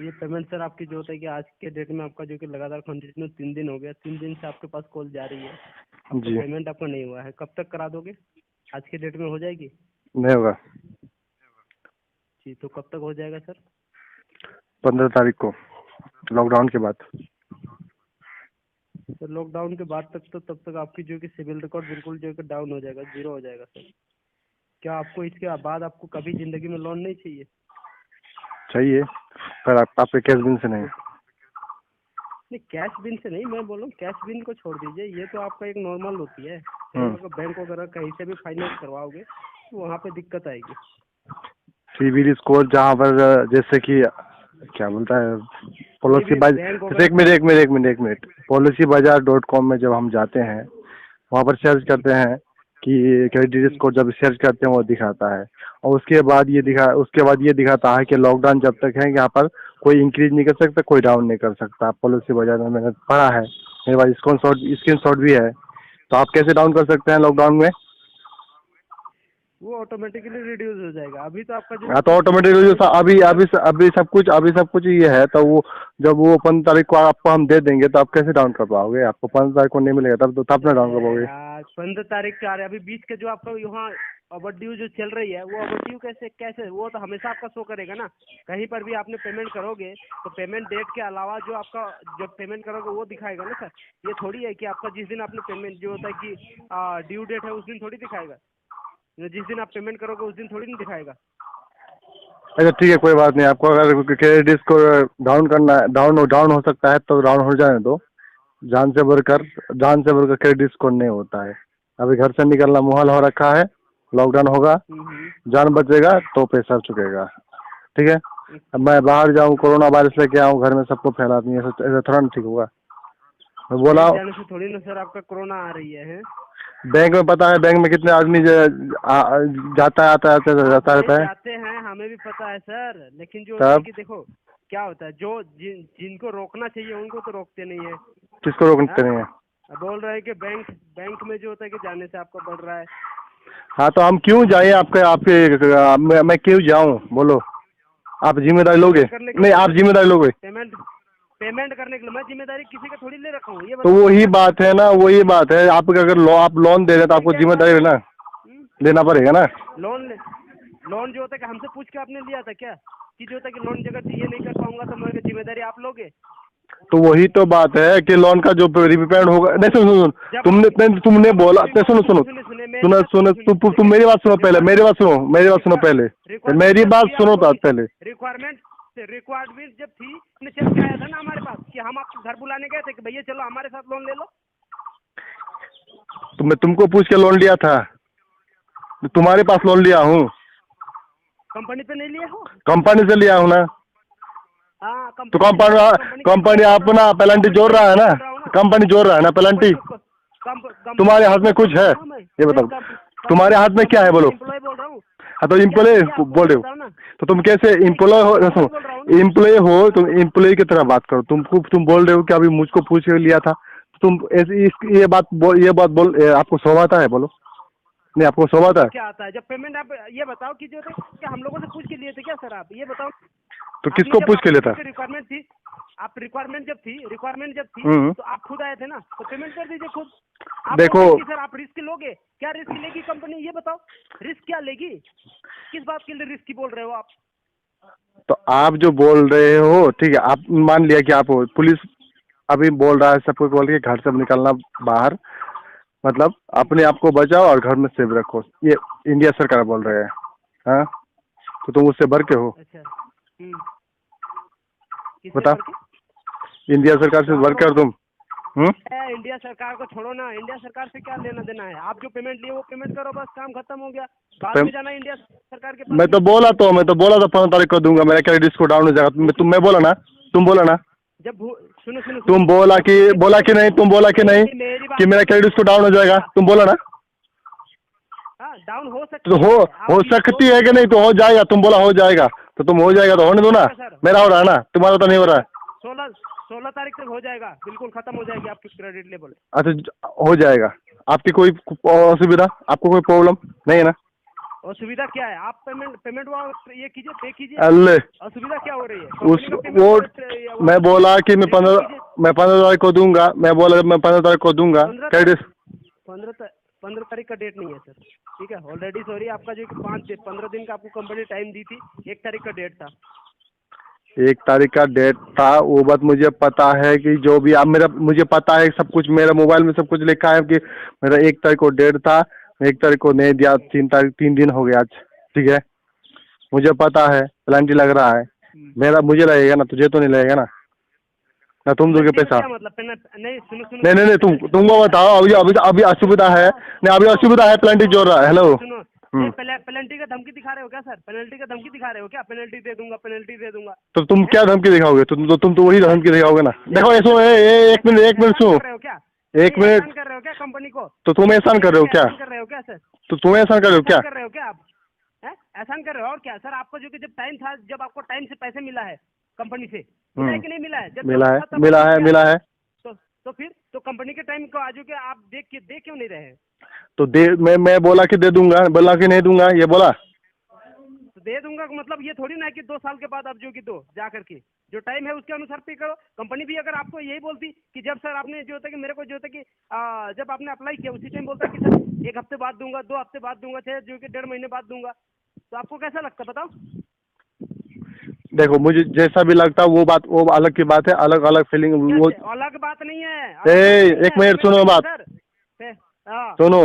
ये payment sir आपकी जो होता है कि आज के डेट में आपका जो कि लगातार कंटिन्यू 3 दिन हो गया, 3 दिन से आपके पास कॉल जा रही है, अब तो जी पेमेंट आपका नहीं हुआ है। कब तक करा दोगे? आज के डेट में हो जाएगी? नहीं होगा। जी, तो कब तक हो जाएगा सर? 15 तारीख को, लॉकडाउन के बाद। तो लॉकडाउन के बाद तक तो तब तक आपकी जो कि सिविल रिकॉर्ड बिल्कुल जो कि डाउन हो जाएगा, जीरो हो जाएगा सर। क्या आपको इसके बाद आपको कभी जिंदगी में लोन नहीं चाहिए? चाहिए, पर आपके कैश बिन से नहीं। नहीं, कैश बिन से नहीं, मैं बोल रहा हूँ कैश बिन को छोड़ दीजिए, ये तो आपका एक नॉर्मल होती है। अगर बैंक वगैरह कहीं से भी फाइनेंस करवाओगे तो वहाँ पे दिक्कत आएगी। सिविल स्कोर जहाँ पर जैसे कि क्या बोलता है, पॉलिसी बाजार, एक मिनट पॉलिसी बाजार.com में जब हम जाते हैं वहाँ पर सर्च करते हैं कि क्रेडिट स्कोर, जब सर्च करते हैं वो दिखाता है। और उसके बाद ये दिखाता है कि लॉकडाउन जब तक है यहाँ पर कोई इंक्रीज नहीं कर सकता, कोई डाउन नहीं कर सकता। पॉलिसी बाजार में मैंने पढ़ा है, मेरे पास स्क्रीन शॉट भी है। तो आप कैसे डाउन कर सकते हैं लॉकडाउन में? वो ऑटोमेटिकली रिड्यूस हो जाएगा। अभी तो आपका जो हाँ, तो ऑटोमेटिकली अभी सब कुछ ये है, तो वो जब वो 15 तारीख को आपको हम दे देंगे तो आप कैसे डाउन कर पाओगे? आपको 15 तारीख को नहीं मिलेगा तब ना डाउन कर पाओगे। 15 तारीख का आ रहा है, अभी बीच के जो आपका यहाँ ओवर ड्यू जो चल रही है, वो ओवर ड्यू कैसे वो तो हमेशा आपका शो करेगा ना। कहीं पर भी आपने पेमेंट करोगे तो पेमेंट डेट के अलावा जो आपका जब पेमेंट करोगे वो दिखाएगा ना सर। ये थोड़ी है कि आपका जिस दिन आपने पेमेंट जो होता है कि ड्यू डेट है उस दिन थोड़ी दिखाएगा, जिस दिन आप पेमेंट करोगे उस दिन थोड़ी नहीं दिखाएगा। अच्छा ठीक है, कोई बात नहीं। आपको अगर क्रेडिट स्कोर डाउन हो सकता है तो डाउन हो जाने दो। जान से बढ़कर क्रेडिट स्कोर नहीं होता है। अभी घर से निकलना मुहाल हो रखा है, लॉकडाउन होगा, जान बचेगा तो पैसा चुकेगा। ठीक है, अब मैं बाहर जाऊँ, कोरोना वायरस लेके आऊँ, घर में सबको फैला दूँ, ऐसा थोड़ा ना ठीक होगा। मैं बोला जाने से थोड़ी ना सर आपका कोरोना आ रही है। बैंक में पता है, बैंक में कितने आदमी जाता रहता है। जाते हैं, हमें भी पता है सर, लेकिन जो होता है कि देखो क्या होता है, जो जिनको रोकना चाहिए उनको तो रोकते नहीं है। किसको रोकते नहीं है? बोल रहे हैं कि बैंक में जो होता है कि जाने से आपका बढ़ रहा है। हाँ, तो हम क्यों जाए आपके मैं क्यों जाऊँ बोलो? आप जिम्मेदारी लोगे? नहीं, आप जिम्मेदारी लोगे? पेमेंट करने के लिए मैं जिम्मेदारी किसी का थोड़ी ले रखा हूँ, ये तो वही बात है ना, वही बात है। आपके अगर आप लोन दे रहे हैं तो आपको जिम्मेदारी ना लेना पड़ेगा ना। लोन जो होता है कि हमसे पूछ के आपने लिया था क्या कि जो होता है कि लोन जगह ये नहीं कर पाऊंगा तो मैं जिम्मेदारी आप लोगे? तो वही तो बात है कि लोन का जो रिपेमेंट होगा। नहीं सुन, तुमने बोला, सुनो, तुम मेरी बात सुनो पहले, मेरी बात सुनो पहले, मेरी बात सुनो पहले। रिक्वायरमेंट जब थी हमने चेक किया था ना हमारे पास कि हम आपके घर बुलाने गए थे कि भैया चलो हमारे साथ लोन ले लो। तो मैं तुमको पूछ के लोन लिया था, तुम्हारे पास लोन लिया हूँ। कंपनी पे नहीं लिया हो? कंपनी से लिया हूँ ना। हाँ, तो कंपनी अपना पेनल्टी जोड़ रहा है ना, कंपनी जोड़ रहा है ना पेनल्टी। तुम्हारे हाथ में कुछ है? ये बताओ, तुम्हारे हाथ में क्या है बोलो? हाँ, तो एम्प्लॉय बोल रहे हो तो तुम कैसे एम्प्लॉय हो? सुनो, एम्प्लॉय हो तुम, एम्प्लॉय की तरह बात करो। तुम बोल रहे हो कि अभी मुझको पूछ के लिया था। तुम ऐसी ये बात बोल आपको शोभा आता है? बोलो, नहीं आपको शोभा आता है? क्या आता है जब पेमेंट? आप ये बताओ कि जो क्या हम लोगों से पूछ के लिए थे क्या सर? आप ये बताओ। तो किसको पूछ के लेता? रिक्वायरमेंट थी, आप रिक्वायरमेंट जब थी तो आप खुद आए थे ना, तो पेमेंट कर दीजिए खुद। देखो सर, आप रिस्क लोगे क्या? रिस्क लेगी कंपनी? ये बताओ, रिस्क क्या लेगी? किस बात के लिए रिस्क बोल रहे हो आप? तो आप जो बोल रहे हो, ठीक है, आप मान लिया कि आप पुलिस अभी बोल रहा है सबको बोल के घर से निकलना बाहर, मतलब अपने आप को बचाओ और घर में सेव रखो, ये इंडिया सरकार बोल रहे हैं। हाँ, तो तुम उससे भर के हो? अच्छा, बताओ, इंडिया सरकार से भर कर तुम? इंडिया सरकार को छोड़ो ना, इंडिया सरकार से क्या लेना देना है? आप जो पेमेंट लिए वो पेमेंट करो, बस काम खत्म हो गया। बाद में जाना इंडिया सरकार के पास। मैं तो बोला था 15 तारीख को दूंगा, मेरा क्रेडिट स्कोर डाउन हो जाएगा। मैं बोला ना, तुम बोला ना, जब सुनो तुम बोला कि नहीं, तुम बोला कि नहीं कि मेरा क्रेडिट स्कोर डाउन हो जाएगा, तुम बोला ना। डाउन हो सकती तो हो सकती है कि नहीं? तो हो जाएगा, तुम बोला हो जाएगा, तो तुम हो जाएगा तो होने दो ना। मेरा हो रहा है ना, तुम्हारा तो नहीं हो रहा है। 16 तारीख तक हो जाएगा, बिल्कुल खत्म हो जाएगी आपकी क्रेडिट लेवल। अच्छा, हो जाएगा। आपकी कोई असुविधा, आपको कोई प्रॉब्लम नहीं है ना? असुविधा क्या है? आप पेमेंट वो ये कीजिए, पे कीजिए। अल्ले असुविधा क्या हो रही है? उस वो मैं बोला कि मैं 15 तारीख को दूंगा, मैं बोला मैं 15 तारीख को दूंगा। 15 तारीख का डेट नहीं है सर, ठीक है। ऑलरेडी सॉरी, आपका जो 15 दिन का आपको कंपनी टाइम दी थी, 1 तारीख का डेट था। 1 तारीख का डेट था, वो बात मुझे पता है कि जो भी आप मेरा, मुझे पता है सब कुछ, मेरा मोबाइल में सब कुछ लिखा है कि मेरा 1 तारीख को डेट था, 1 तारीख को नहीं दिया, 3 दिन हो गया आज, ठीक है। मुझे पता है पेनल्टी लग रहा है, मेरा मुझे लगेगा ना, तुझे तो नहीं लगेगा ना तुम दोगे पैसा? मतलब नहीं, सुनो नहीं तुमको बताओ, अभी असुविधा है, नहीं अभी असुविधा है, पेनल्टी जोड़ रहा है। हेलो, पेनल्टी का धमकी दिखा रहे हो क्या सर? पेनल्टी का धमकी दिखा रहे हो क्या? पेनल्टी दे दूंगा। तो तुम क्या धमकी दिखाओगे? तुम तो वही धमकी दिखाओगे ना। देखो ऐसा, एक मिनट सुनो, एक मिनट कर रहे हो क्या कंपनी को? तो तुम एहसान कर रहे हो क्या? कर रहे हो क्या सर? तो तुम एहसान कर रहे हो क्या? कर रहे हो क्या आप? एहसान कर रहे हो और क्या सर? आपको जो कि जब टाइम था, जब आपको टाइम से पैसे मिला है कंपनी से, मिला है कि नहीं मिला है? जब मिला है। तो फिर तो कंपनी के टाइम को आज के आप देख क्यों नहीं रहे हैं? तो मैं बोला कि दे दूंगा, बोला कि नहीं दूंगा, ये बोला तो दे दूंगा मतलब ये थोड़ी ना है कि 2 साल के बाद आप जो कि दो जा करके, जो टाइम है उसके अनुसार पे करो। कंपनी भी अगर आपको यही बोलती कि जब सर आपने जो होता कि मेरे को जो होता कि जब आपने अप्लाई किया उसी टाइम बोलता कि सर 1 हफ्ते बाद दूंगा, 2 हफ्ते बाद दूंगा, चाहे जो कि 1.5 महीने बाद दूंगा, तो आपको कैसा लगता बताओ? देखो मुझे जैसा भी लगता वो अलग की बात है, अलग अलग फीलिंग, वो अलग बात नहीं है। एक मिनट सुनो बात, सुनो,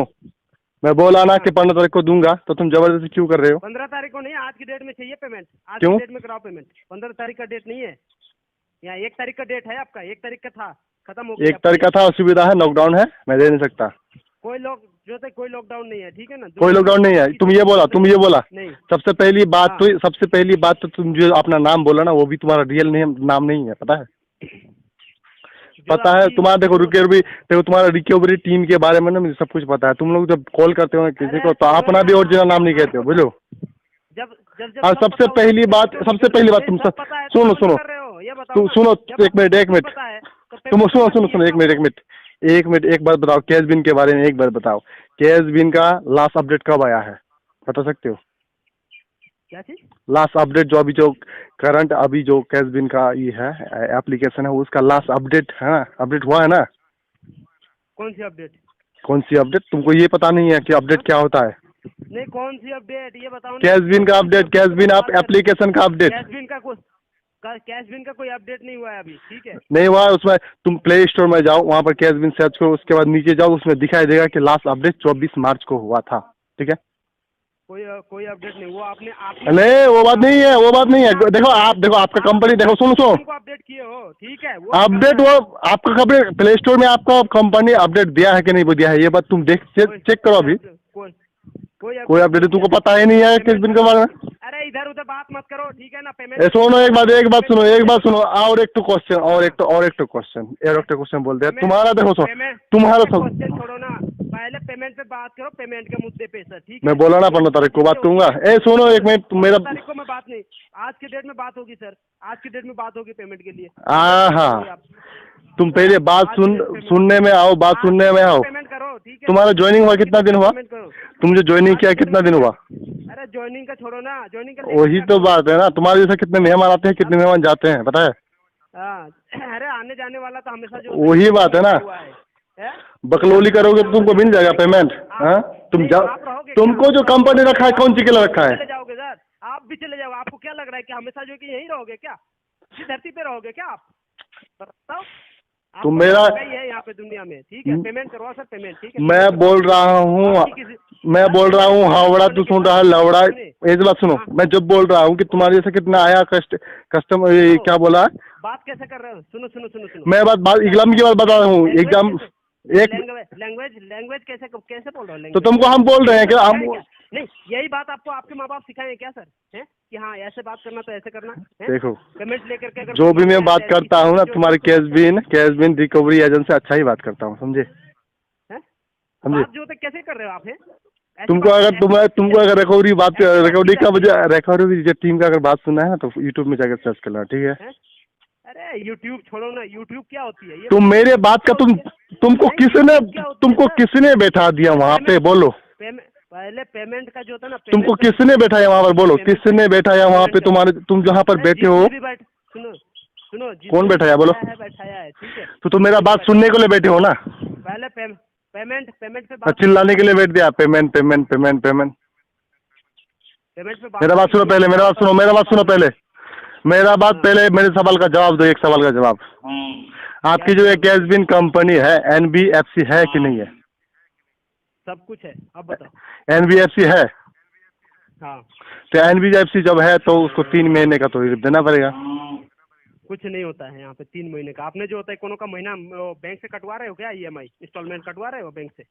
मैं बोला ना कि 15 तारीख को दूंगा, तो तुम जबरदस्ती क्यों कर रहे हो? 15 तारीख को नहीं, आज की डेट में चाहिए पेमेंट, आज क्यों? की डेट में कराओ पेमेंट। 15 तारीख का डेट नहीं है यहाँ, 1 तारीख का डेट है आपका, 1 तारीख का था, खत्म हो गया। 1 तारीख का था, असुविधा है, लॉकडाउन है, मैं दे नहीं सकता। कोई लॉकडाउन नहीं है, ठीक है ना? कोई लॉकडाउन नहीं है, तुम ये बोला नहीं। सबसे पहली बात तो तुम जो अपना नाम बोला ना, वो भी तुम्हारा रियल नाम नहीं है, पता है? तुम्हारा देखो तुम्हारा रिकवरी टीम के बारे में ना मुझे सब कुछ पता है। तुम लोग जब कॉल करते हो किसी को तो अपना भी ओरिजिनल नाम नहीं कहते हो, बुझलो? और सबसे पहली बात तुम सुनो, एक मिनट तुम सुनो, एक मिनट एक बात बताओ, कैशबिन के बारे में एक बार बताओ, कैशबिन का लास्ट अपडेट कब आया है, बता सकते हो? क्या चीज? लास्ट अपडेट जो करंट अभी जो कैशबिन का ये है एप्लीकेशन है, उसका लास्ट अपडेट है ना, अपडेट हुआ है ना? कौन सी अपडेट? तुमको ये पता नहीं है कि अपडेट क्या होता है? नहीं, कौन सी अपडेट ये बताओ। कैशबिन का अपडेट, कैशबिन आप एप्लीकेशन का अपडेट। कैशबिन का कोई अपडेट नहीं हुआ है अभी, ठीक है? नहीं हुआ है, उसमें तुम प्ले स्टोर में जाओ, वहाँ पर कैशबिन सर्च करो, उसके बाद नीचे जाओ, उसमें दिखाई देगा कि लास्ट अपडेट 24 मार्च को हुआ था, ठीक है? कोई अपडेट नहीं, वो आपने नहीं, वो बात नहीं है। देखो आपका कंपनी, देखो सुनो अपडेट किए हो, ठीक है? अपडेट वो आपका कंपनी प्ले स्टोर में आपका कंपनी अपडेट दिया है कि नहीं दिया है, ये बात तुम चेक करो अभी। कोई अपडेट तुमको पता ही नहीं है कैशबिन के बारे में? अरे इधर उधर बात मत करो, ठीक है ना? पेमेंट सुनो, एक बात सुनो, और एक तो क्वेश्चन बोलते हैं तुम्हारा। देखो तुम्हारा क्वेश्चन छोड़ो ना, पहले पेमेंट पे बात करो, पेमेंट के मुद्दे पे सर, ठीक है? मैं बोला ना 15 तारीख को बात करूंगा। सुनो एक मिनट, मेरा 15 तारीख को मैं बात नहीं, आज की डेट में बात होगी सर, आज की डेट में बात होगी पेमेंट के लिए। हाँ, तुम पहले बात सुनने में आओ, पेमेंट करो, ठीक है? तुम्हारा ज्वाइनिंग हुआ कितना दिन हुआ? तुम जो ज्वाइनिंग किया कितना दिन हुआ? अरे ज्वाइनिंग का छोड़ो ना, ज्वाइनिंग का वही तो बात है ना, तुम्हारे जैसे कितने मेहमान आते हैं, कितने मेहमान जाते हैं, पता है? अरे आने जाने वाला तो हमेशा जो वही बात है ना, बकलोली करोगे तो तुमको मिल जाएगा पेमेंट। हाँ, तुमको जो कंपनी रखा है कौन सी के लिए रखा है? चले जाओगे सर, आप भी चले जाओ। आपको क्या लग रहा है कि हमेशा जो कि यहीं रहोगे क्या? इसी धरती पे रहोगे क्या आप? बताओ। तुम मेरा है यहाँ पे दुनिया में, ठीक है? पेमेंट करवा सर, पेमेंट, ठीक है? मैं बोल रहा हूँ हावड़ा, तू सुन रहा है लवड़ा? एक बात सुनो, मैं जब बोल रहा हूँ कि तुम्हारे जैसे कितना आया कस्टमर, क्या बोला? बात कैसे कर रहे हो? सुनो, मैं एग्जाम की बात बता रहा हूँ, एग्जाम लैंग्वेज कैसे बोल रहे हो? तो तुमको हम बोल रहे हैं कि हम नहीं, यही बात आपको आपके माँ बाप सिखाए क्या सर? हैं कि हाँ ऐसे बात करना तो ऐसे करना है? देखो पेमेंट लेकर के अगर जो भी मैं बात करता हूँ ना, तुम्हारे कैशबिन रिकवरी एजेंट से अच्छा ही बात करता हूँ, समझे? बात जो तो कैसे कर रहे हो आप? है तुमको अगर रिकवरी टीम का अगर बात सुनना है ना, तो यूट्यूब में जाकर सर्च करना, ठीक है? अरे यूट्यूब छोड़ो ना, यूट्यूब क्या होती है? तुम मेरे बात का तुमको किसने बैठा दिया वहाँ पे, बोलो? पहले पेमेंट का जो होता है ना, तुमको किसने बैठाया वहाँ पर, बोलो किसने बैठाया वहाँ पे तुम्हारे, तुम जहाँ पर बैठे हो? सुनो सुनो, कौन बैठाया बोलो? बैठाया है, ठीक है। तो तुम मेरा बात सुनने के लिए बैठे हो ना? पहले पेमेंट पे बात, चिल्लाने के लिए बैठ दिया, payment payment payment payment. Payment पे मेरा बात सुनो पहले, मेरा बात सुनो, मेरा बात सुनो पहले, मेरा बात पहले, मेरे सवाल का जवाब दो, एक सवाल का जवाब। आपकी जो ये कैशबिन कंपनी है, NBFC है कि नहीं है? सब कुछ है, अब बताओ। NBFC है? हाँ। तो NBFC जब है तो उसको 3 महीने का तो देना पड़ेगा। कुछ नहीं होता है यहाँ पे 3 महीने का। आपने जो होता है कोनो का महीना बैंक से कटवा रहे हो क्या? EMI इंस्टॉलमेंट कटवा रहे हो बैंक से?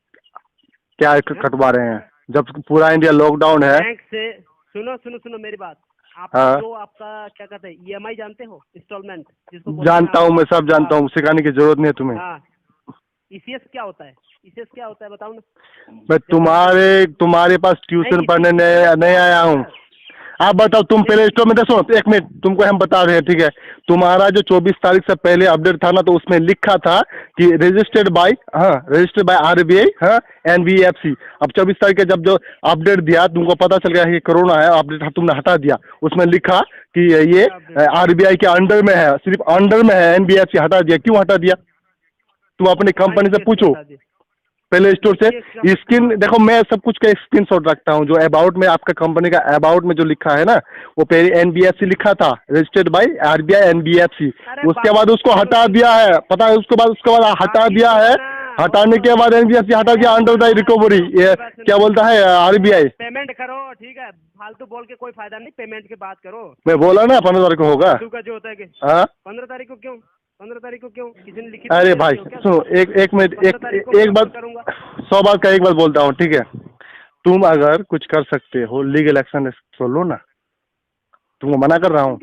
क्या कटवा रहे हैं जब पूरा इंडिया लॉकडाउन है? बैंक से सुनो सुनो सुनो मेरी बात। आप जो आपका क्या कहते हैं EMI जानते हो, इंस्टॉलमेंट जिसको जानता हूँ, मैं सब जानता हूँ, सिखाने की जरूरत नहीं है तुम्हें। हाँ। ECS क्या होता है? ECS क्या होता है बताओ ना। मैं तुम्हारे पास ट्यूशन पढ़ने नहीं आया हूँ। आप बताओ, तुम प्ले स्टोर में देखो, एक मिनट, तुमको हम बता रहे हैं, ठीक है? तुम्हारा जो 24 तारीख से पहले अपडेट था ना, तो उसमें लिखा था कि रजिस्टर्ड बाय RBI, NBFC। अब 24 तारीख के जब जो अपडेट दिया, तुमको पता चल गया कि कोरोना है, अपडेट तुमने हटा दिया। उसमें लिखा कि ये RBI के अंडर में है, सिर्फ अंडर में है, NBFC हटा दिया। क्यों हटा दिया? तुम अपनी कंपनी से पूछो, प्ले स्टोर से। स्क्रीन देखो, मैं सब कुछ का स्क्रीनशॉट रखता हूँ। जो अबाउट में, आपका कंपनी का अबाउट में जो लिखा है ना, वो पहले NBFC लिखा था, रजिस्टर्ड बाय RBI NBFC। उसके बाद उसको हटा दिया है, पता है? उसके बाद हटा दिया है। हटाने के बाद NBFC हटा दिया, अंडर द रिकवरी, ये क्या बोलता है RBI। पेमेंट करो, ठीक है, फालतू बोल के कोई फायदा नहीं, पेमेंट की बात करो। मैं बोला ना 15 तारीख को होगा। जो होता है कि 15 तारीख को क्यों? 15 तारीख को क्यों? किसी ने लिखी? अरे भाई सुनो, एक मिनट, एक बात, 100 बात का एक बात बोलता हूँ, ठीक है? तुम अगर कुछ कर सकते हो, लीगल एक्शन तो लो ना। तुमको मना कर रहा हूँ।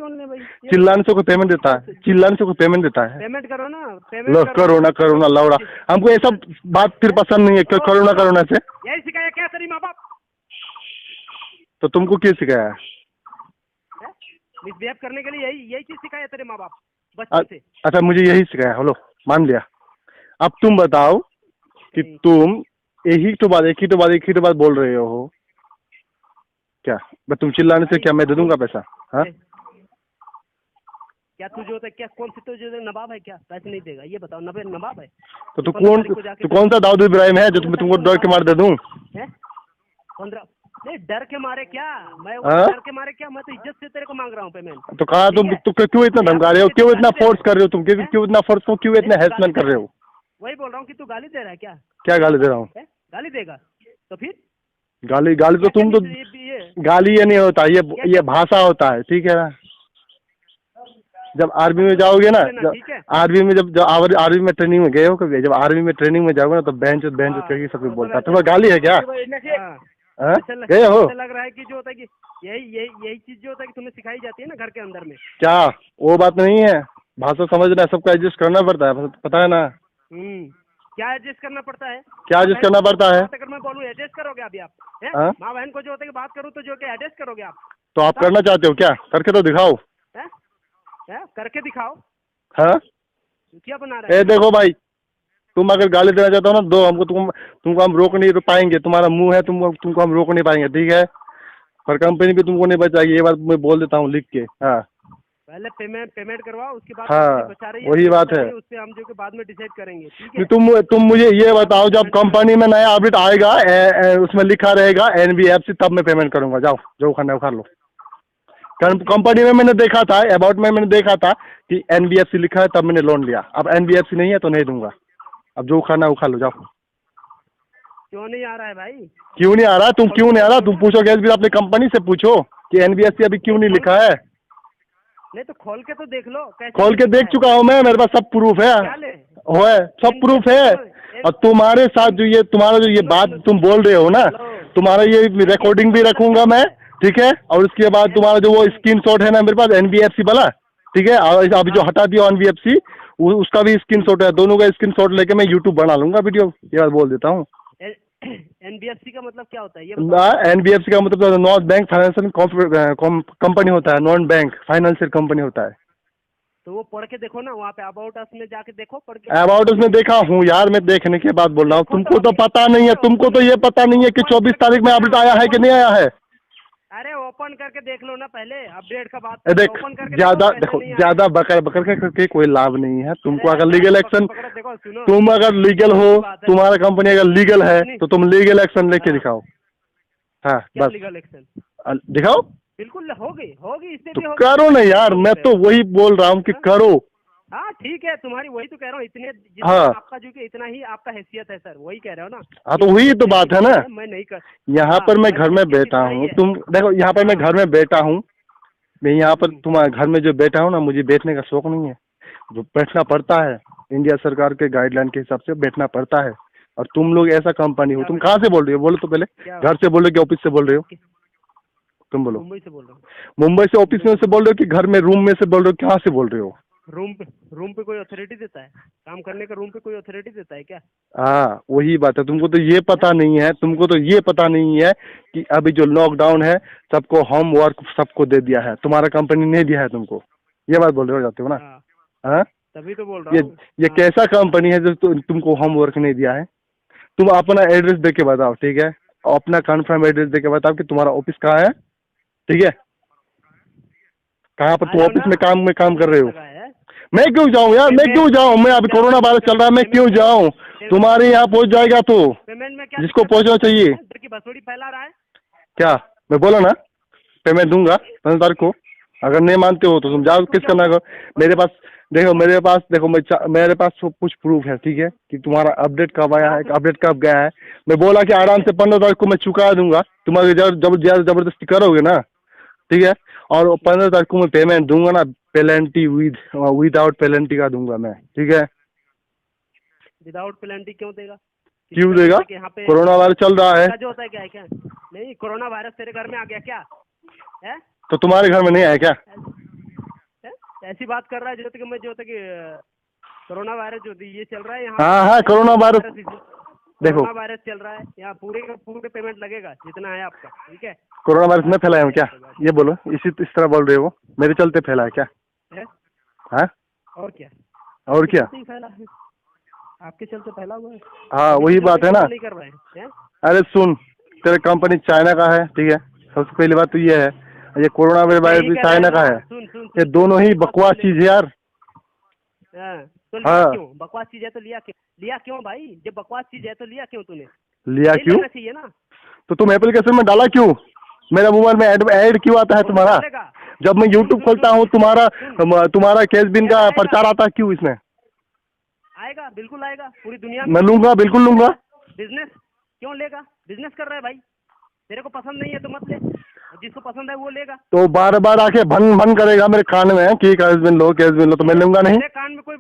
चिल्लाने से कोई पेमेंट देता है? चिल्लाने से कोई पेमेंट देता है? पेमेंट करो ना, लो करो ना लौड़ा। हमको ये सब बात फिर पसंद नहीं है। क्यों करो ना से? यही सिखाया क्या तेरी माँ बाप? तो तुमको क्या सिखाया? मिसबिहेव करने के लिए यही चीज सिखाया तेरे माँ बाप बच्चे से? अच्छा, मुझे यही सिखाया। हेलो, मान लिया। अब तुम बताओ कि तुम एक ही तो बात बोल रहे हो क्या? मैं तुम चिल्लाने से क्या मैं दे दूंगा पैसा? हाँ, क्या तुझे होता है क्या? कौन सी तुझे नवाब है क्या पैसे नहीं देगा? ये बताओ, नवाब है तो तू कौन सा दाऊद इब्राहिम है जो तुमको डर के मार दे दूं? 15 नहीं, डर के मारे क्या? मैं डर के मारे क्या? मैं तो इज्जत से तेरे को मांग रहा हूँ पेमेंट। तो कहा तुम क्यों इतना धमका रहे हो? क्यों इतना फोर्स कर रहे हो? तुम क्यों इतना फोर्स को, क्यों इतना हेल्पमेंट कर रहे हो? वही बोल रहा हूँ कि तू गाली दे रहा है क्या? क्या गाली दे रहा हूँ? गाली देगा तो फिर गाली तो तुम तो गाली ये नहीं होता, ये भाषा होता है, ठीक है ना? जब आर्मी में जाओगे ना, आर्मी में जब आर्मी में ट्रेनिंग में गए हो कभी? जब आर्मी में ट्रेनिंग में जाओगे ना, तो बेंच कहीं सब बोलता है। तुम्हें गाली है क्या? गए हो? लग रहा है कि जो होता है कि यही चीज जो होता है कि तुम्हें सिखाई जाती है ना घर के अंदर में। क्या वो बात नहीं है? भाषा समझना, सबको एडजस्ट करना पड़ता है, पता है ना? क्या एडजस्ट करना पड़ता है? क्या एडजस्ट करना पड़ता है? अगर मैं बोलूँ एडजस्ट करोगे अभी आप? माँ बहन को जो होता है बात करूँ तो जो कि एडजस्ट करोगे आप? तो आप करना चाहते हो क्या? करके तो दिखाओ। करके दिखाओ। हाँ, क्या बना रहे? देखो भाई, तुम अगर गाली देना चाहते हो ना, दो हमको। तुमको हम रोक नहीं पाएंगे। तुम्हारा मुंह है, तुमको हम रोक नहीं पाएंगे, ठीक है? पर कंपनी भी तुमको नहीं बचाएगी, ये बात मैं बोल देता हूँ लिख के। हाँ, पहले पेमेंट करवाओ, उसके बाद बचा रही है, वही बात है। उससे हम जो के बाद में डिसाइड करेंगे, ठीक है? तुम मुझे ये बताओ, जब कंपनी में नया अपडेट आएगा, उसमें लिखा रहेगा NBFC, तब मैं पेमेंट करूंगा। जाओ, जो खाना है खा लो। कंपनी में मैंने देखा था, अबाउट में मैंने देखा था कि NBFC लिखा है, तब मैंने लोन लिया। अब NBFC नहीं है तो नहीं दूंगा। अब जो खाना है वो खा लो, जाओ। क्यों नहीं आ रहा है भाई? क्यों नहीं आ रहा? तुम क्यों नहीं आ रहा? तुम पूछो गैस भी, अपनी कंपनी से पूछो कि NBFC अभी क्यों नहीं लिखा है। नहीं तो खोल के तो देख लो। खोल के देख चुका हूँ मैं, मेरे पास सब प्रूफ है, सब प्रूफ है। और तुम्हारे साथ जो तुम्हारा जो बात तुम बोल रहे हो ना, तुम्हारा ये रिकॉर्डिंग भी रखूंगा मैं, ठीक है? और उसके बाद तुम्हारा जो वो स्क्रीनशॉट है ना मेरे पास NBFC वाला, ठीक है? और अभी जो हटा दिया NBFC, उसका भी स्क्रीनशॉट है। दोनों का स्क्रीनशॉट लेके मैं YouTube बना लूंगा वीडियो। ये बात बोल देता हूँ। NBFC का मतलब क्या होता है ये? NBFC का मतलब नॉन बैंक फाइनेंशियल कंपनी होता है। नॉन बैंक फाइनेंशियल कंपनी होता है। तो वो पढ़ के देखो ना, वहाँ पे अबाउट अस में जाके देखो, पढ़ के। अबाउट उसमें देखा हूँ यार, मैं देखने के बाद बोल रहा हूँ, तुमको तो पता नहीं है, तुमको तो ये पता नहीं है कि 24 तारीख में अपडेट आया है कि नहीं आया है। अरे ओपन करके देख लो ना पहले, अपडेट का बात देख, ओपन करके ज्यादा कैसे देखो, नहीं आया। ज्यादा बकर बकर के करके कोई लाभ नहीं है तुमको। अरे अगर लीगल एक्शन, पकड़ो, देखो सुनो, तुम अगर लीगल हो, बात है। तुम्हारा कंपनी अगर लीगल है तो तुम लीगल एक्शन लेके हाँ। दिखाओ। हाँ क्या बस लीगल एक्शन? दिखाओ। बिल्कुल होगी, होगी, इससे तो भी होगी। करो ना यार, मैं तो वही बोल रहा हूँ कि हाँ? करो। हाँ ठीक है, तुम्हारी वही तो कह रहा हूँ, इतने जितना हाँ आपका जो कि इतना ही आपका हैसियत है सर, वही कह रहे हो ना। हाँ, तो वही तो बात है ना। मैं नहीं कर, यहाँ हाँ, पर मैं बस घर में हैसियत बैठा इतना ही हूँ, है। तुम देखो यहाँ पर मैं हाँ। घर में बैठा हूँ, मैं यहाँ पर हम्म। तुम्हारे घर में जो बैठा हूँ ना, मुझे बैठने का शौक नहीं है, जो बैठना पड़ता है इंडिया सरकार के गाइडलाइन के हिसाब से बैठना पड़ता है। और तुम लोग ऐसा कंपनी हो, क्या तुम वजह? कहाँ से बोल रहे हो बोलो तो पहले। क्या? घर से बोल रहे हो कि ऑफिस से बोल रहे हो? तुम बोलो। मुंबई से बोल रहा हूँ। मुंबई से ऑफिस में मुंबई से बोल रहे हो कि घर में रूम में से बोल रहे हो, कहाँ से बोल रहे हो? रूम पे कोई अथॉरिटी देता है काम करने का? रूम पे कोई अथॉरिटी देता है क्या? हाँ वही बात है, तुमको तो ये पता नहीं है, तुमको तो ये पता नहीं है कि अभी जो लॉकडाउन है सबको होम वर्क सबको दे दिया है, तुम्हारा कंपनी नहीं दिया है तुमको। ये बात बोल रहे हो जाते हो ना? हाँ, हाँ, तभी तो बोल ये रहा हूँ। ये हाँ। कैसा कंपनी है जो तुमको होम वर्क नहीं दिया है? तुम अपना एड्रेस दे के बताओ, ठीक है, अपना कंफर्म एड्रेस दे के बताओ कि तुम्हारा ऑफिस कहाँ है, ठीक है, कहाँ पर आ तुम जाओ ऑफिस ना, में काम कर रहे हो। लगा है। मैं क्यों जाऊँ यार, मैं क्यों जाऊँ? मैं अभी कोरोना वायरस चल रहा है, मैं क्यों जाऊँ? तुम्हारे यहाँ पहुँच जाएगा तो पेमेंट में क्या जिसको दिक्कत है? पहुँचना चाहिए। इधर की भसोड़ी फैला रहा है। क्या मैं बोला ना, पेमेंट दूंगा 15 तारीख को। अगर नहीं मानते हो तो तुम जाओ किस करना करो। मेरे पास देखो, मेरे पास सब कुछ प्रूफ है, ठीक है, कि तुम्हारा अपडेट कब आया है, अपडेट कब गया है। मैं बोला कि आराम से 15 तारीख को मैं चुका दूंगा, तुम्हारे जबरदस्ती करोगे ना, ठीक है। और 15 तारीख को मैं पेमेंट दूंगा ना, पेनल्टी विदाउट पेनल्टी का दूंगा मैं, ठीक है। विदाउट पेनल्टी क्यों देगा? क्यों देगा? यहाँ पे कोरोना वायरस चल रहा है। जो होता है क्या है? क्या नहीं, कोरोना वायरस तेरे घर में आ गया क्या है? तो तुम्हारे घर में नहीं आया क्या? ऐसी बात कर रहा है जो कि कोरोना वायरस जो ये चल रहा है यहाँ। हाँ, कोरोना वायरस देखो, कोरोना वायरस चल रहा है यहाँ, पूरे का पूरे पेमेंट लगेगा जितना है आपका, ठीक है। कोरोना वायरस में फैलाया हूँ क्या? ये बोलो, इस तरह बोल रहे हो, मेरे चलते फैला है क्या? हाँ, और क्या? और क्या? फैला है, आपके चलते फैला हुआ है। हाँ वही बात है ना। नहीं कर रहे हैं। अरे सुन, तेरे कंपनी चाइना का है, ठीक है, सबसे पहली बात तो ये है, ये कोरोना वायरस भी चाइना का है। ये दोनों ही बकवास चीज है यार। तो लिया क्यों? बकवास चीज है तो लिया क्यों भाई? जब बकवास चीज है तो लिया क्यों तूने? लिया क्यों? चाहिए ना। तो तुम एप्लीकेशन में डाला क्यों? मेरा मोबाइल में ऐड क्यों आता है तुम्हारा? जब मैं यूट्यूब खोलता हूँ तुम्हारा कैशबिन का प्रचार आता है, क्यों इसमें? आएगा, बिल्कुल आएगा, पूरी दुनिया मैं लूंगा, बिल्कुल लूंगा। बिजनेस क्यों लेगा? बिजनेस कर रहा है भाई, तेरे को पसंद नहीं है तो मत ले, जिसको पसंद है वो लेगा। तो बार बार आके भन करेगा मेरे कान में कि कैशबिन लो, तो मैं लूंगा नहीं। तेरे कान में कोई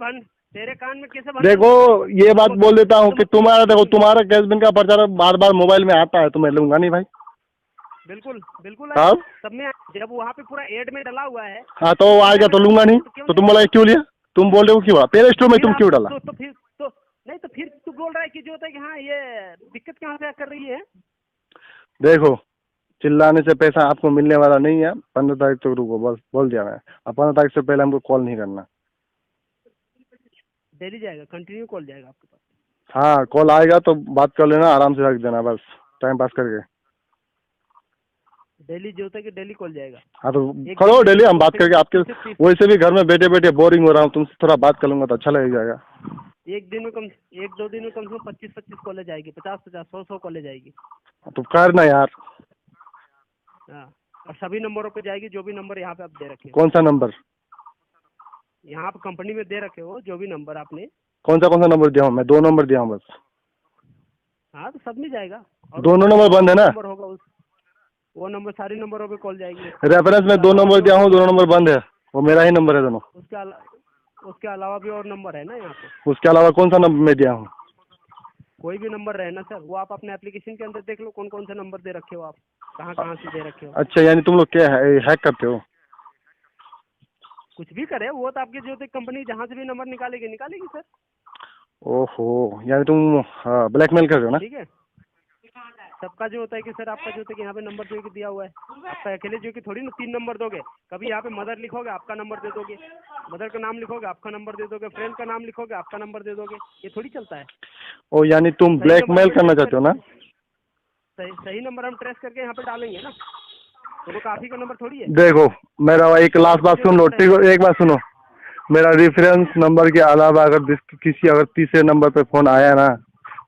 तेरे कान में कैसे भन? देखो ये बात बोल देता हूँ कि तुम्हारा कैशबिन का प्रचार बार बार मोबाइल में आता है, तो मैं लूंगा नहीं भाई। बिल्कुल बिल्कुल तब सब में, जब वहाँ पे पूरा एड में डला हुआ है। हाँ, तो आएगा तो लूंगा नहीं। तो तुम बोला क्यों लिया? तुम बोल रहे हो क्यों प्ले स्टोर में तुम क्यों डाला? तो फिर तो नहीं, तो फिर तू बोल रहा है कि जो होता है कि हाँ ये दिक्कत कहाँ से कर रही है? देखो, चिल्लाने से पैसा आपको मिलने वाला नहीं है। 15 तारीख तक रुको, बस बोल दिया मैं। अब 15 तारीख से पहले हमको कॉल नहीं करना। डेली जाएगा, कंटिन्यू कॉल जाएगा आपके पास। हाँ, कॉल आएगा तो बात कर लेना, आराम से रख देना, बस टाइम पास करके। डेली जो होता है कि डेली कॉल जाएगा। हाँ तो करो डेली, हम बात करके आपके, वैसे भी घर में बैठे बैठे बोरिंग हो रहा हूँ, तुमसे थोड़ा बात कर लूंगा तो अच्छा लग जाएगा। एक दो दिन में कम से कम 25 कॉलेज आएगी, 50 100 कॉलेज आएगी। तो करना यार। हाँ, और सभी नंबरों पे जाएगी, जो भी नंबर यहाँ पे आप दे रखे हो। कौन सा नंबर? यहाँ पे कंपनी में दे रखे हो जो भी नंबर आपने। कौन सा नंबर दिया हूँ मैं? 2 नंबर दिया हूँ बस। हाँ तो सब में जाएगा। और दोनों नंबर बंद है ना? नंबर होगा वो नंबर सारी नंबरों पे कॉल जाएगी। रेफरेंस में 2 नंबर दिया हूँ, दोनों नंबर बंद है, वो मेरा ही नंबर है दोनों। उसके अलावा भी और नंबर है ना यहाँ पे? उसके अलावा कौन सा नंबर मैं दिया हूँ? कोई भी नंबर रहे ना सर, वो आप अपने एप्लीकेशन के अंदर देख लो, कौन कौन से नंबर दे रखे हो आप, कहाँ से दे रखे हो। अच्छा, यानी तुम लोग क्या हैक करते हो? कुछ भी करे, वो तो आपकी जो कंपनी जहाँ से भी नंबर निकालेगी सर। ओहो, यानी तुम ब्लैकमेल कर रहे हो ना? ठीक है। सबका जो होता है कि सर आपका जो होता है कि यहाँ पे नंबर जो है कि दिया हुआ है, आपका अकेले जो है कि थोड़ी ना 3 नंबर दोगे। कभी यहाँ पे मदर लिखोगे आपका नंबर दे दोगे, मदर का नाम लिखोगे आपका नंबर दे दोगे, फ्रेंड का नाम लिखोगे आपका नंबर दे दोगे, ये थोड़ी चलता है। ओ यानी तुम सही ब्लैकमेल नंबर करना हम चाहते हो ना? सही नंबर हम ट्रेस करके यहाँ पे डालेंगे ना, तो वो काफी का नंबर थोड़ी है। देखो मेरा एक लास्ट बात सुन लो, ठीक है? एक बात सुनो, मेरा रेफरेंस नंबर के अलावा अगर किसी अगर तीसरे नंबर पे फोन आया ना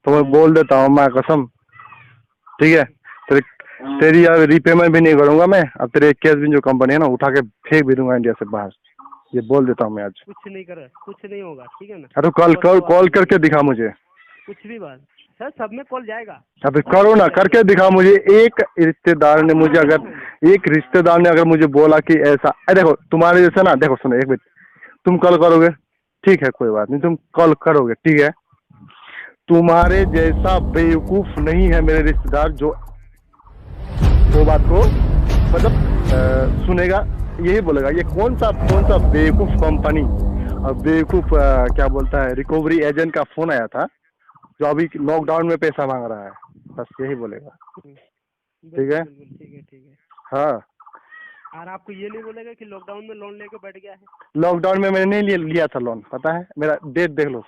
तो मैं बोल देता हूँ मैं कसम, ठीक है? तेरी रीपेमेंट भी नहीं करूंगा मैं, अब तेरे केस भी जो कंपनी है ना उठा के फेंक भी दूंगा इंडिया से बाहर, ये बोल देता हूँ मैं आज। कुछ नहीं कर, कुछ नहीं होगा, ठीक है ना? अरे कॉल करके दिखा मुझे, कुछ भी बात सर, सब में कॉल जाएगा। अभी करो ना, करके दिखा मुझे। एक रिश्तेदार ने मुझे अगर मुझे बोला कि ऐसा, अरे देखो तुम्हारे जैसे ना, देखो सुनो एक मिनट, तुम कॉल करोगे ठीक है कोई बात नहीं, तुम कॉल करोगे ठीक है, तुम्हारे जैसा बेवकूफ नहीं है मेरे रिश्तेदार जो वो बात को मतलब सुनेगा, यही बोलेगा ये कौन सा बेवकूफ कंपनी और बेवकूफ क्या बोलता है रिकवरी एजेंट का फोन आया था जो अभी लॉकडाउन में पैसा मांग रहा है, बस यही बोलेगा। ठीक है? ठीक है। हाँ, और आपको ये नहीं बोलेगा कि लॉकडाउन में लोन लेके बैठ गया है? लॉकडाउन में मैंने नहीं लिया था लोन, पता है, मेरा डेट देख लो।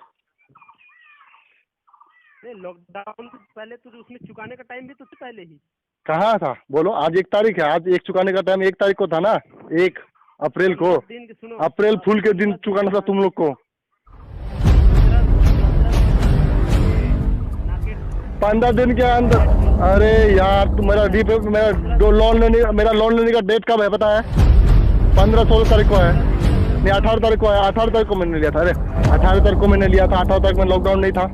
नहीं, लॉकडाउन से पहले तो उसमें चुकाने का टाइम भी तो पहले ही कहाँ था बोलो? आज 1 तारीख है, आज एक चुकाने का टाइम 1 तारीख को था ना, 1 अप्रैल को, अप्रैल फूल के दिन चुकाना था तुम लोग को। 15 दिन के अंदर, अरे यार तुम मेरा लोन लेने का डेट कब है पता है? 15-16 तारीख को है, नहीं 18 तारीख को है, 18 तारीख को मैंने लिया था। अरे 18 तारीख को मैंने लिया था, 18 तारीख में लॉकडाउन नहीं था,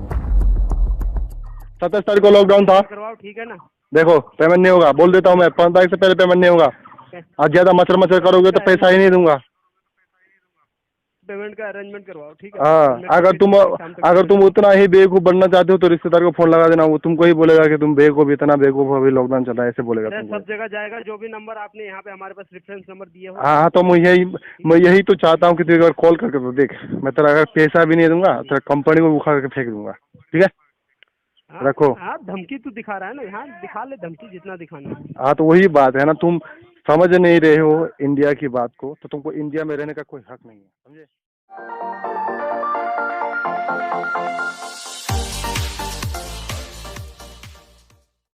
27 तारीख को लॉकडाउन था। करवाओ, ठीक है ना? देखो पेमेंट नहीं होगा, बोल देता हूँ मैं, 15 तारीख से पहले पेमेंट नहीं होगा। आज ज्यादा मचर करोगे तो पैसा ही नहीं दूंगा। पेमेंट का अरेंजमेंट करवाओ, ठीक है? हाँ, अगर तुम उतना ही बेवकूफ बनना चाहते हो तो रिश्तेदार को फोन लगा देना, वो तुमको ही बोलेगा कि तुम बेवकूफ, इतना बेवकूफ, अभी लॉकडाउन चल रहा है, ऐसे बोलेगा तुमको। सब जगह जाएगा, जो भी नंबर आपने यहाँ पे हमारे पास रेफरेंस नंबर दिए हो। हाँ, तो मैं यही तो चाहता हूँ कि तू एक बार कॉल करके तो देख, मैं तेरा अगर पैसा भी नहीं दूंगा तेरा कंपनी को उखाड़ के फेंक दूंगा, ठीक है? रखो। हाँ, धमकी तू दिखा रहा है ना, यहाँ दिखा ले धमकी जितना दिखाना है। हाँ, तो वही बात है ना, तुम समझ नहीं रहे हो इंडिया की बात को, तो तुमको इंडिया में रहने का कोई हक नहीं है, समझे?